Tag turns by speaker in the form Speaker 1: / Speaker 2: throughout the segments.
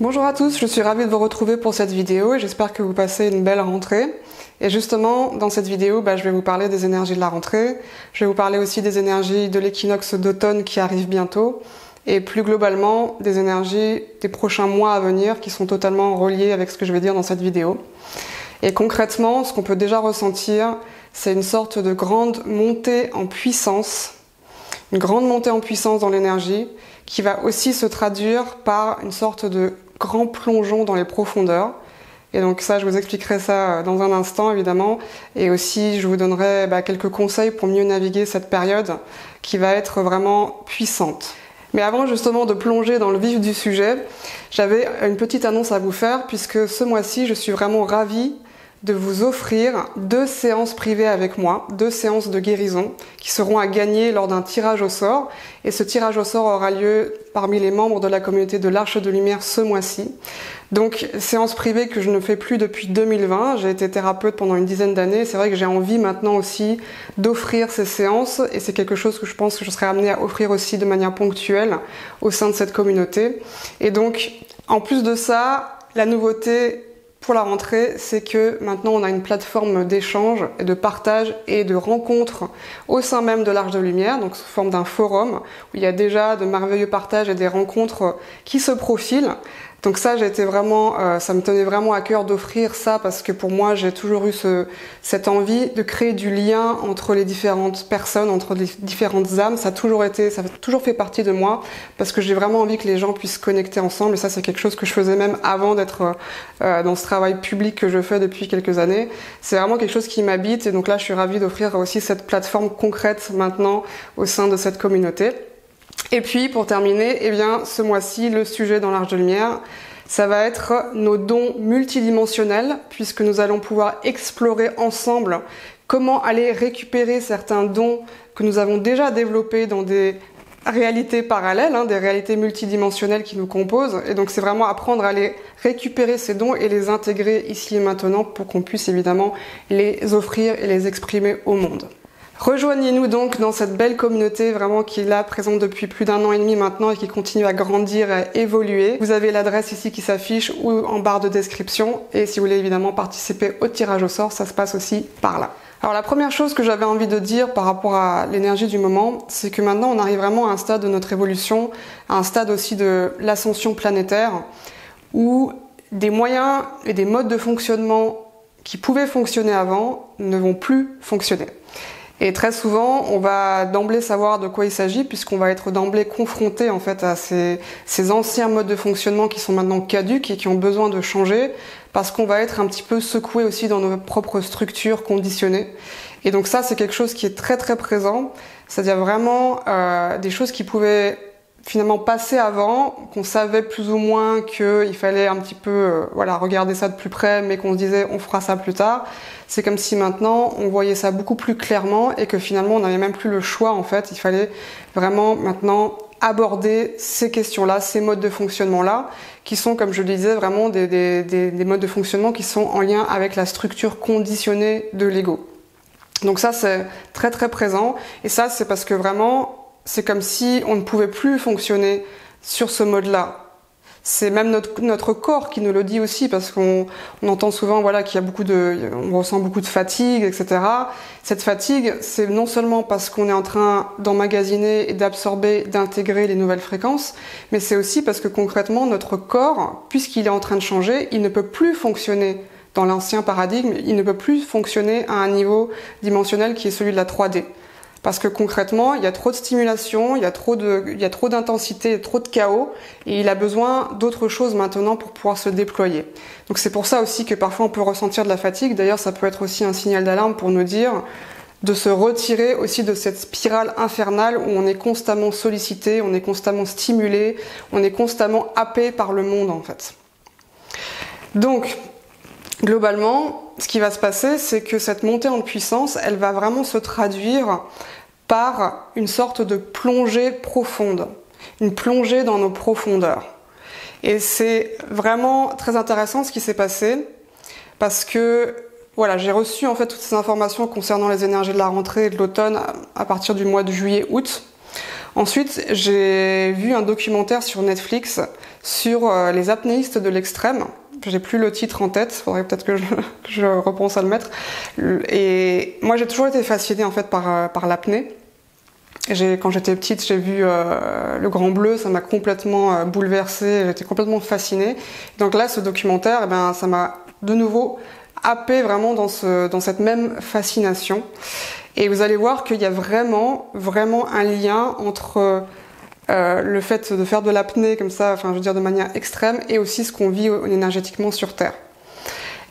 Speaker 1: Bonjour à tous, je suis ravie de vous retrouver pour cette vidéo et j'espère que vous passez une belle rentrée. Et justement, dans cette vidéo, je vais vous parler des énergies de la rentrée, je vais vous parler aussi des énergies de l'équinoxe d'automne qui arrive bientôt, et plus globalement des énergies des prochains mois à venir qui sont totalement reliées avec ce que je vais dire dans cette vidéo. Et concrètement, ce qu'on peut déjà ressentir, c'est une sorte de grande montée en puissance, une grande montée en puissance dans l'énergie, qui va aussi se traduire par une sorte de grand plongeon dans les profondeurs. Et donc ça, je vous expliquerai ça dans un instant, évidemment. Et aussi, je vous donnerai quelques conseils pour mieux naviguer cette période qui va être vraiment puissante. Mais avant justement de plonger dans le vif du sujet, j'avais une petite annonce à vous faire, puisque ce mois-ci, je suis vraiment ravie de vous offrir 2 séances privées avec moi, 2 séances de guérison qui seront à gagner lors d'un tirage au sort. Et ce tirage au sort aura lieu parmi les membres de la communauté de l'Arche de Lumière ce mois-ci. Donc, séance privée que je ne fais plus depuis 2020. J'ai été thérapeute pendant une dizaine d'années. C'est vrai que j'ai envie maintenant aussi d'offrir ces séances et c'est quelque chose que je pense que je serai amenée à offrir aussi de manière ponctuelle au sein de cette communauté. Et donc, en plus de ça, la nouveauté pour la rentrée, c'est que maintenant on a une plateforme d'échange et de partage et de rencontres au sein même de l'Arche de Lumière, donc sous forme d'un forum où il y a déjà de merveilleux partages et des rencontres qui se profilent. Donc ça, ça me tenait vraiment à cœur d'offrir ça parce que pour moi, j'ai toujours eu cette envie de créer du lien entre les différentes personnes, entre les différentes âmes. Ça a toujours fait partie de moi parce que j'ai vraiment envie que les gens puissent connecter ensemble. Et ça, c'est quelque chose que je faisais même avant d'être dans ce travail public que je fais depuis quelques années. C'est vraiment quelque chose qui m'habite et donc là, je suis ravie d'offrir aussi cette plateforme concrète maintenant au sein de cette communauté. Et puis, pour terminer, ce mois-ci, le sujet dans l'Arche de Lumière, ça va être nos dons multidimensionnels, puisque nous allons pouvoir explorer ensemble comment aller récupérer certains dons que nous avons déjà développés dans des réalités parallèles, des réalités multidimensionnelles qui nous composent. Et donc, c'est vraiment apprendre à aller récupérer ces dons et les intégrer ici et maintenant pour qu'on puisse évidemment les offrir et les exprimer au monde. Rejoignez-nous donc dans cette belle communauté vraiment qui est là, présente depuis plus d'1 an et demi maintenant et qui continue à grandir et à évoluer. Vous avez l'adresse ici qui s'affiche ou en barre de description et si vous voulez évidemment participer au tirage au sort, ça se passe aussi par là. Alors la première chose que j'avais envie de dire par rapport à l'énergie du moment, c'est que maintenant on arrive vraiment à un stade de notre évolution, à un stade aussi de l'ascension planétaire où des moyens et des modes de fonctionnement qui pouvaient fonctionner avant ne vont plus fonctionner. Et très souvent, on va d'emblée savoir de quoi il s'agit puisqu'on va être d'emblée confronté en fait à ces anciens modes de fonctionnement qui sont maintenant caducs et qui ont besoin de changer parce qu'on va être un petit peu secoué aussi dans nos propres structures conditionnées. Et donc ça, c'est quelque chose qui est très très présent, c'est-à-dire vraiment des choses qui pouvaient finalement passer avant, qu'on savait plus ou moins qu'il fallait un petit peu regarder ça de plus près, mais qu'on se disait on fera ça plus tard. C'est comme si maintenant on voyait ça beaucoup plus clairement et que finalement on n'avait même plus le choix en fait. Il fallait vraiment maintenant aborder ces questions-là, ces modes de fonctionnement-là, qui sont, comme je le disais, vraiment des modes de fonctionnement qui sont en lien avec la structure conditionnée de l'ego. Donc ça c'est très très présent et ça c'est parce que vraiment c'est comme si on ne pouvait plus fonctionner sur ce mode-là. C'est même notre corps qui nous le dit aussi, parce qu'on entend souvent qu'il y a on ressent beaucoup de fatigue, etc. Cette fatigue, c'est non seulement parce qu'on est en train d'emmagasiner et d'absorber, d'intégrer les nouvelles fréquences, mais c'est aussi parce que concrètement, notre corps, puisqu'il est en train de changer, il ne peut plus fonctionner dans l'ancien paradigme, il ne peut plus fonctionner à un niveau dimensionnel qui est celui de la 3D. Parce que concrètement, il y a trop de stimulation, il y a trop d'intensité, trop de chaos, et il a besoin d'autre chose maintenant pour pouvoir se déployer. Donc c'est pour ça aussi que parfois on peut ressentir de la fatigue. D'ailleurs, ça peut être aussi un signal d'alarme pour nous dire de se retirer aussi de cette spirale infernale où on est constamment sollicité, on est constamment stimulé, on est constamment happé par le monde en fait. Donc, globalement, ce qui va se passer, c'est que cette montée en puissance, elle va vraiment se traduire par une sorte de plongée profonde, une plongée dans nos profondeurs. Et c'est vraiment très intéressant ce qui s'est passé, parce que j'ai reçu en fait toutes ces informations concernant les énergies de la rentrée et de l'automne à partir du mois de juillet-août. Ensuite, j'ai vu un documentaire sur Netflix sur les apnéistes de l'extrême. J'ai plus le titre en tête, faudrait peut-être que je repense à le mettre. Et moi, j'ai toujours été fascinée en fait par l'apnée. Quand j'étais petite, j'ai vu Le Grand Bleu, ça m'a complètement bouleversée, j'étais complètement fascinée. Donc là, ce documentaire, eh ben, ça m'a de nouveau happée vraiment dans cette même fascination. Et vous allez voir qu'il y a vraiment un lien entre le fait de faire de l'apnée comme ça, enfin je veux dire de manière extrême, et aussi ce qu'on vit énergétiquement sur Terre.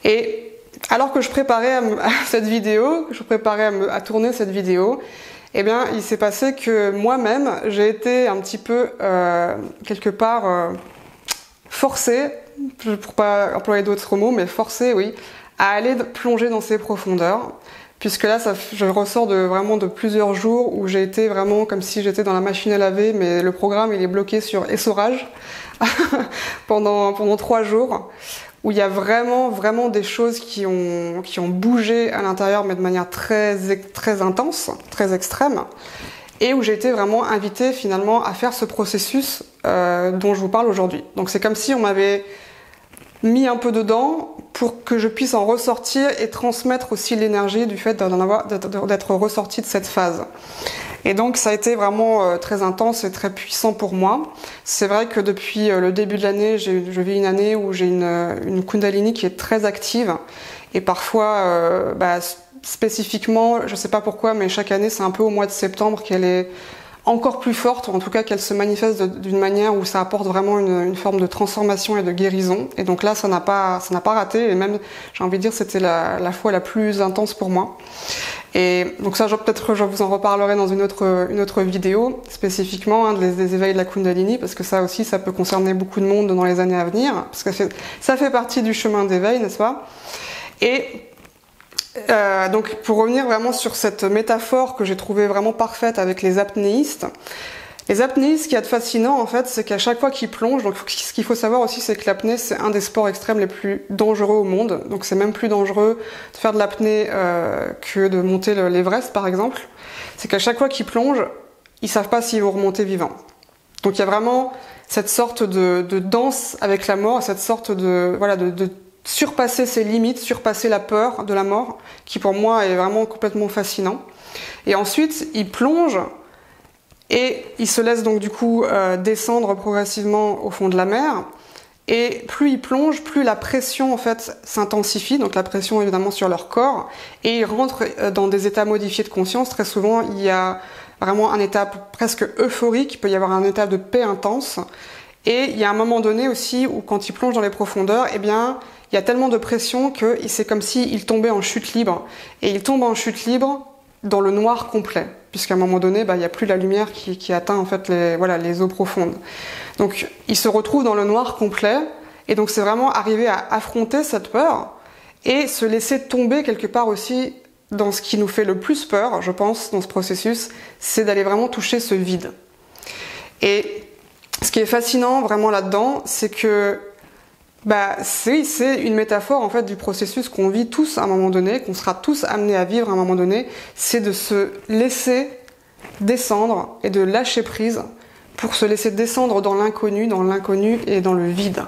Speaker 1: Et alors que je préparais à cette vidéo, que je préparais à tourner cette vidéo, eh bien, il s'est passé que moi-même, j'ai été un petit peu, quelque part, forcée, pour pas employer d'autres mots, mais forcée, oui, à aller plonger dans ces profondeurs. Puisque là, je ressors vraiment de plusieurs jours où j'ai été vraiment comme si j'étais dans la machine à laver, mais le programme, il est bloqué sur essorage pendant 3 jours. Où il y a vraiment des choses qui ont bougé à l'intérieur, mais de manière très intense, très extrême, et où j'ai été vraiment invitée finalement à faire ce processus dont je vous parle aujourd'hui. Donc c'est comme si on m'avait mis un peu dedans pour que je puisse en ressortir et transmettre aussi l'énergie du fait d'être ressorti de cette phase. Et donc ça a été vraiment très intense et très puissant pour moi. C'est vrai que depuis le début de l'année, je vis une année où j'ai une Kundalini qui est très active. Et parfois, spécifiquement, je sais pas pourquoi, mais chaque année, c'est un peu au mois de septembre qu'elle est encore plus forte, ou en tout cas qu'elle se manifeste d'une manière où ça apporte vraiment une forme de transformation et de guérison. Et donc là, ça n'a pas raté, et même, j'ai envie de dire, c'était la fois la plus intense pour moi. Et donc ça, peut-être je vous en reparlerai dans une autre vidéo, spécifiquement des éveils de la Kundalini, parce que ça aussi, ça peut concerner beaucoup de monde dans les années à venir, parce que ça fait partie du chemin d'éveil, n'est-ce pas? Et donc pour revenir vraiment sur cette métaphore que j'ai trouvée vraiment parfaite avec les apnéistes, ce qu'il y a de fascinant en fait, c'est qu'à chaque fois qu'ils plongent, donc ce qu'il faut savoir aussi, c'est que l'apnée c'est un des sports extrêmes les plus dangereux au monde, donc c'est même plus dangereux de faire de l'apnée que de monter l'Everest par exemple. C'est qu'à chaque fois qu'ils plongent, ils savent pas s'ils vont remonter vivants. Donc il y a vraiment cette sorte de danse avec la mort, cette sorte de surpasser ses limites, surpasser la peur de la mort, qui pour moi est vraiment complètement fascinant. Et ensuite, il plonge et il se laisse donc du coup descendre progressivement au fond de la mer. Et plus il plonge, plus la pression en fait s'intensifie, donc la pression évidemment sur leur corps, et ils rentrent dans des états modifiés de conscience. Très souvent, il y a vraiment un état presque euphorique, il peut y avoir un état de paix intense. Et il y a un moment donné aussi où quand il plonge dans les profondeurs, eh bien, il y a tellement de pression que c'est comme s'il tombait en chute libre. Et il tombe en chute libre dans le noir complet, puisqu'à un moment donné, il n'y a plus la lumière qui atteint en fait les eaux profondes. Donc il se retrouve dans le noir complet, et donc c'est vraiment arriver à affronter cette peur et se laisser tomber quelque part aussi dans ce qui nous fait le plus peur, je pense, dans ce processus, c'est d'aller vraiment toucher ce vide. Et ce qui est fascinant vraiment là-dedans, c'est que c'est une métaphore en fait du processus qu'on vit tous à un moment donné, qu'on sera tous amenés à vivre à un moment donné, c'est de se laisser descendre et de lâcher prise pour se laisser descendre dans l'inconnu et dans le vide.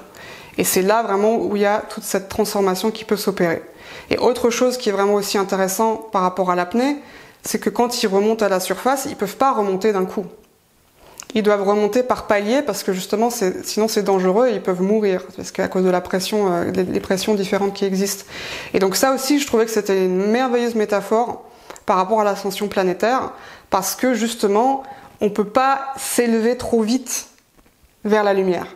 Speaker 1: Et c'est là vraiment où il y a toute cette transformation qui peut s'opérer. Et autre chose qui est vraiment aussi intéressant par rapport à l'apnée, c'est que quand ils remontent à la surface, ils peuvent pas remonter d'un coup. Ils doivent remonter par paliers parce que justement, sinon c'est dangereux et ils peuvent mourir parce qu'à cause de la pression, les pressions différentes qui existent. Et donc ça aussi, je trouvais que c'était une merveilleuse métaphore par rapport à l'ascension planétaire parce que justement, on peut pas s'élever trop vite vers la lumière.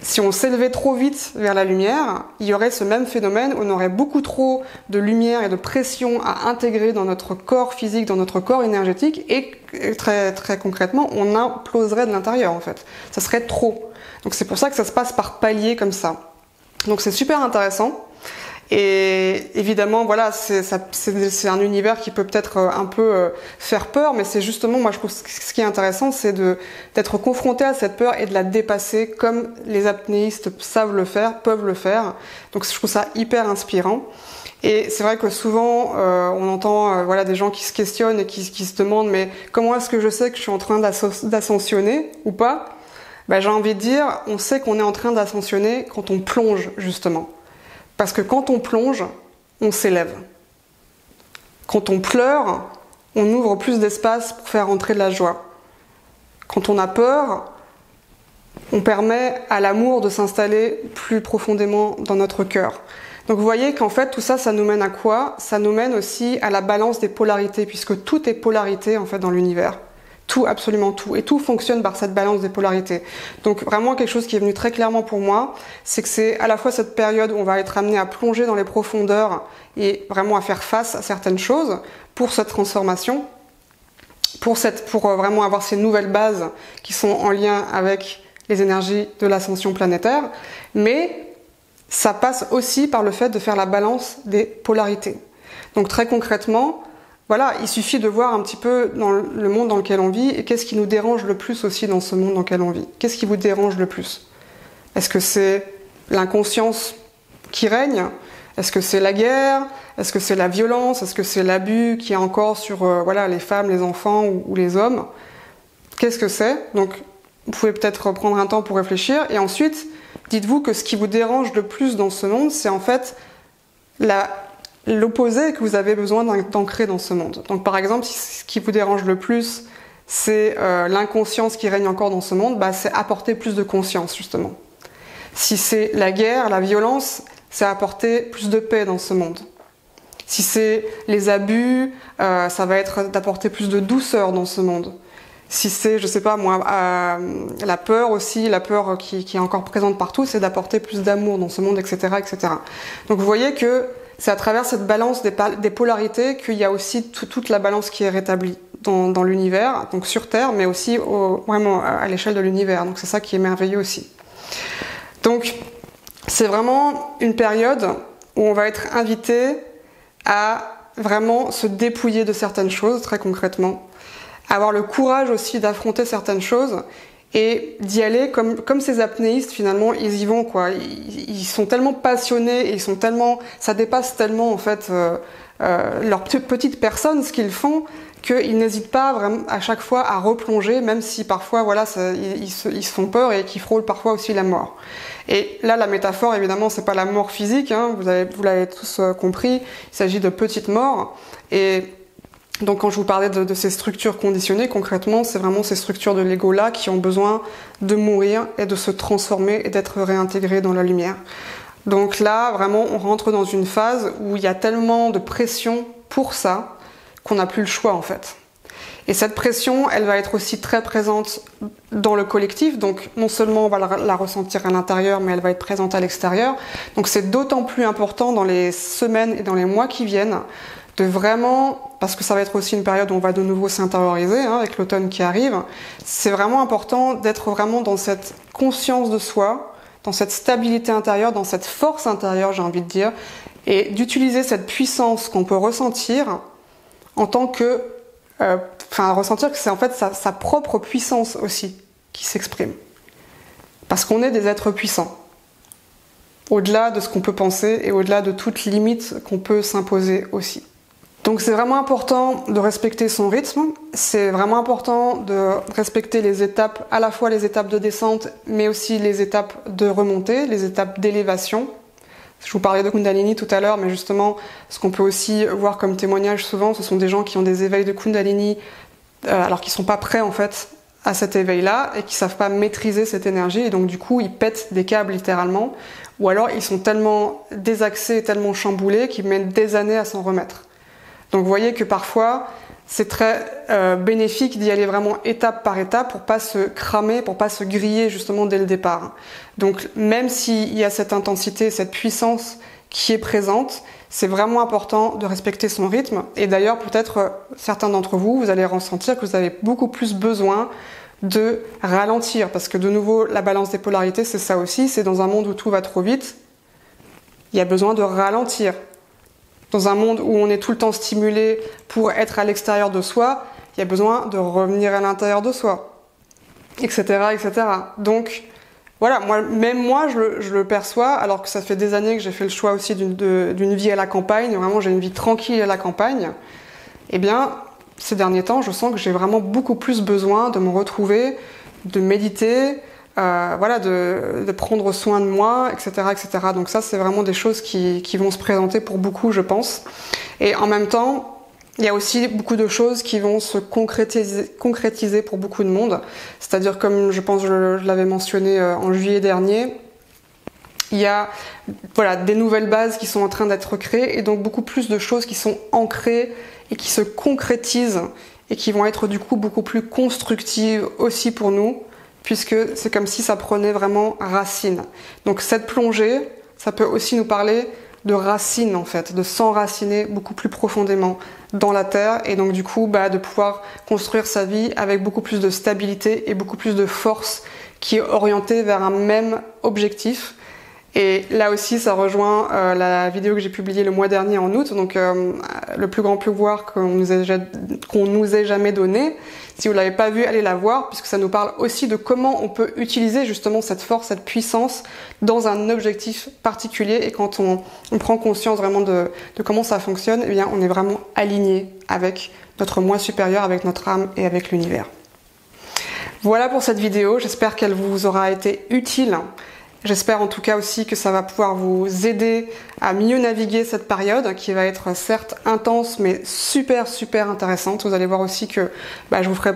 Speaker 1: Si on s'élevait trop vite vers la lumière, il y aurait ce même phénomène où on aurait beaucoup trop de lumière et de pression à intégrer dans notre corps physique, dans notre corps énergétique, et très, très concrètement, on imploserait de l'intérieur en fait. Ça serait trop. Donc c'est pour ça que ça se passe par paliers comme ça. Donc c'est super intéressant. Et évidemment, voilà, c'est un univers qui peut peut-être un peu faire peur, mais c'est justement, moi je trouve ce qui est intéressant, c'est d'être confronté à cette peur et de la dépasser comme les apnéistes savent le faire, peuvent le faire. Donc je trouve ça hyper inspirant. Et c'est vrai que souvent, on entend voilà, des gens qui se questionnent et qui se demandent mais comment est-ce que je sais que je suis en train d'ascensionner ou pas? Ben, j'ai envie de dire, on sait qu'on est en train d'ascensionner quand on plonge justement. Parce que quand on plonge, on s'élève. Quand on pleure, on ouvre plus d'espace pour faire entrer de la joie. Quand on a peur, on permet à l'amour de s'installer plus profondément dans notre cœur. Donc vous voyez qu'en fait tout ça, ça nous mène à quoi? Ça nous mène aussi à la balance des polarités, puisque tout est polarité en fait dans l'univers. Tout, absolument tout. Et tout fonctionne par cette balance des polarités. Donc vraiment quelque chose qui est venu très clairement pour moi, c'est que c'est à la fois cette période où on va être amené à plonger dans les profondeurs et vraiment à faire face à certaines choses pour cette transformation, pour vraiment avoir ces nouvelles bases qui sont en lien avec les énergies de l'ascension planétaire, mais ça passe aussi par le fait de faire la balance des polarités. Donc très concrètement, voilà, il suffit de voir un petit peu dans le monde dans lequel on vit et qu'est-ce qui nous dérange le plus aussi dans ce monde dans lequel on vit. Qu'est-ce qui vous dérange le plus? Est-ce que c'est l'inconscience qui règne? Est-ce que c'est la guerre? Est-ce que c'est la violence? Est-ce que c'est l'abus qui est encore sur voilà, les femmes, les enfants ou les hommes? Qu'est-ce que c'est? Donc vous pouvez peut-être prendre un temps pour réfléchir et ensuite dites-vous que ce qui vous dérange le plus dans ce monde, c'est en fait l'opposé que vous avez besoin d'ancrer dans ce monde. Donc par exemple, si ce qui vous dérange le plus, c'est l'inconscience qui règne encore dans ce monde, bah, c'est apporter plus de conscience justement. Si c'est la guerre, la violence, c'est apporter plus de paix dans ce monde. Si c'est les abus, ça va être d'apporter plus de douceur dans ce monde. Si c'est, je sais pas moi, la peur aussi, la peur qui est encore présente partout, c'est d'apporter plus d'amour dans ce monde, etc., etc. Donc vous voyez que c'est à travers cette balance des polarités qu'il y a aussi toute la balance qui est rétablie dans l'univers, donc sur Terre, mais aussi vraiment à l'échelle de l'univers. Donc c'est ça qui est merveilleux aussi. Donc c'est vraiment une période où on va être invité à vraiment se dépouiller de certaines choses, très concrètement. Avoir le courage aussi d'affronter certaines choses et d'y aller comme ces apnéistes finalement, ils y vont quoi. Ils sont tellement passionnés et ils sont tellement, ça dépasse tellement en fait leur petite personne ce qu'ils font qu'ils n'hésitent pas vraiment à chaque fois à replonger, même si parfois voilà ils se font peur et qu'ils frôlent parfois aussi la mort. Et là la métaphore évidemment c'est pas la mort physique, hein, vous l'avez tous compris, il s'agit de petites morts et donc quand je vous parlais de ces structures conditionnées, concrètement, c'est vraiment ces structures de l'ego-là qui ont besoin de mourir et de se transformer et d'être réintégrées dans la lumière. Donc là, vraiment, on rentre dans une phase où il y a tellement de pression pour ça qu'on n'a plus le choix en fait. Et cette pression, elle va être aussi très présente dans le collectif, donc non seulement on va la ressentir à l'intérieur, mais elle va être présente à l'extérieur. Donc c'est d'autant plus important dans les semaines et dans les mois qui viennent de vraiment, parce que ça va être aussi une période où on va de nouveau s'intérioriser, hein, avec l'automne qui arrive, c'est vraiment important d'être vraiment dans cette conscience de soi, dans cette stabilité intérieure, dans cette force intérieure, j'ai envie de dire, et d'utiliser cette puissance qu'on peut ressentir en tant que... ressentir que c'est en fait sa propre puissance aussi qui s'exprime. Parce qu'on est des êtres puissants. Au-delà de ce qu'on peut penser et au-delà de toute limite qu'on peut s'imposer aussi. Donc c'est vraiment important de respecter son rythme, c'est vraiment important de respecter les étapes, à la fois les étapes de descente, mais aussi les étapes de remontée, les étapes d'élévation. Je vous parlais de Kundalini tout à l'heure, mais justement, ce qu'on peut aussi voir comme témoignage souvent, ce sont des gens qui ont des éveils de Kundalini, alors qu'ils ne sont pas prêts en fait à cet éveil-là, et qui ne savent pas maîtriser cette énergie, et donc du coup, ils pètent des câbles littéralement, ou alors ils sont tellement désaxés, tellement chamboulés, qu'ils mettent des années à s'en remettre. Donc vous voyez que parfois, c'est très bénéfique d'y aller vraiment étape par étape pour pas se cramer, pour pas se griller justement dès le départ. Donc même s'il y a cette intensité, cette puissance qui est présente, c'est vraiment important de respecter son rythme. Et d'ailleurs, peut-être certains d'entre vous, vous allez ressentir que vous avez beaucoup plus besoin de ralentir. Parce que de nouveau, la balance des polarités, c'est ça aussi. C'est dans un monde où tout va trop vite, il y a besoin de ralentir. Dans un monde où on est tout le temps stimulé pour être à l'extérieur de soi, il y a besoin de revenir à l'intérieur de soi, etc., etc. Donc, voilà, même moi, je le perçois, alors que ça fait des années que j'ai fait le choix aussi d'une vie à la campagne. Vraiment, j'ai une vie tranquille à la campagne. Eh bien, ces derniers temps, je sens que j'ai vraiment beaucoup plus besoin de me retrouver, de méditer, voilà, de prendre soin de moi, etc., etc. Donc ça, c'est vraiment des choses qui vont se présenter pour beaucoup, je pense. Et en même temps, il y a aussi beaucoup de choses qui vont se concrétiser pour beaucoup de monde. C'est-à-dire, comme je pense je l'avais mentionné en juillet dernier, il y a voilà, des nouvelles bases qui sont en train d'être créées et donc beaucoup plus de choses qui sont ancrées et qui se concrétisent et qui vont être du coup beaucoup plus constructives aussi pour nous, puisque c'est comme si ça prenait vraiment racine. Donc cette plongée, ça peut aussi nous parler de racines en fait, de s'enraciner beaucoup plus profondément dans la terre et donc du coup de pouvoir construire sa vie avec beaucoup plus de stabilité et beaucoup plus de force qui est orientée vers un même objectif. Et là aussi, ça rejoint la vidéo que j'ai publiée le mois dernier en août, donc le plus grand pouvoir qu'on nous ait jamais donné. Si vous l'avez pas vu, allez la voir, puisque ça nous parle aussi de comment on peut utiliser justement cette force, cette puissance dans un objectif particulier. Et quand on prend conscience vraiment de comment ça fonctionne, eh bien, on est vraiment aligné avec notre moi supérieur, avec notre âme et avec l'univers. Voilà pour cette vidéo, j'espère qu'elle vous aura été utile. J'espère en tout cas aussi que ça va pouvoir vous aider à mieux naviguer cette période qui va être certes intense mais super intéressante. Vous allez voir aussi que je vous ferai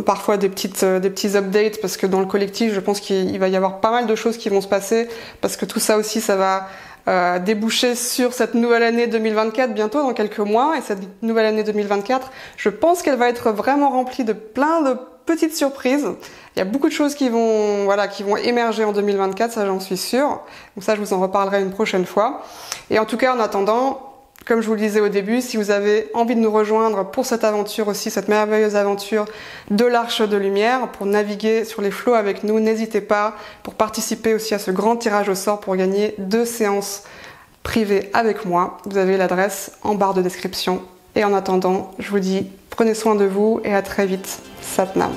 Speaker 1: parfois des petits updates parce que dans le collectif je pense qu'il va y avoir pas mal de choses qui vont se passer parce que tout ça aussi ça va déboucher sur cette nouvelle année 2024 bientôt dans quelques mois et cette nouvelle année 2024 je pense qu'elle va être vraiment remplie de plein de petites surprises. Il y a beaucoup de choses qui vont émerger en 2024, ça j'en suis sûre. Donc ça je vous en reparlerai une prochaine fois. Et en tout cas en attendant, comme je vous le disais au début, si vous avez envie de nous rejoindre pour cette aventure aussi, cette merveilleuse aventure de l'Arche de Lumière, pour naviguer sur les flots avec nous, n'hésitez pas pour participer aussi à ce grand tirage au sort pour gagner 2 séances privées avec moi. Vous avez l'adresse en barre de description. Et en attendant, je vous dis prenez soin de vous et à très vite. Satnam.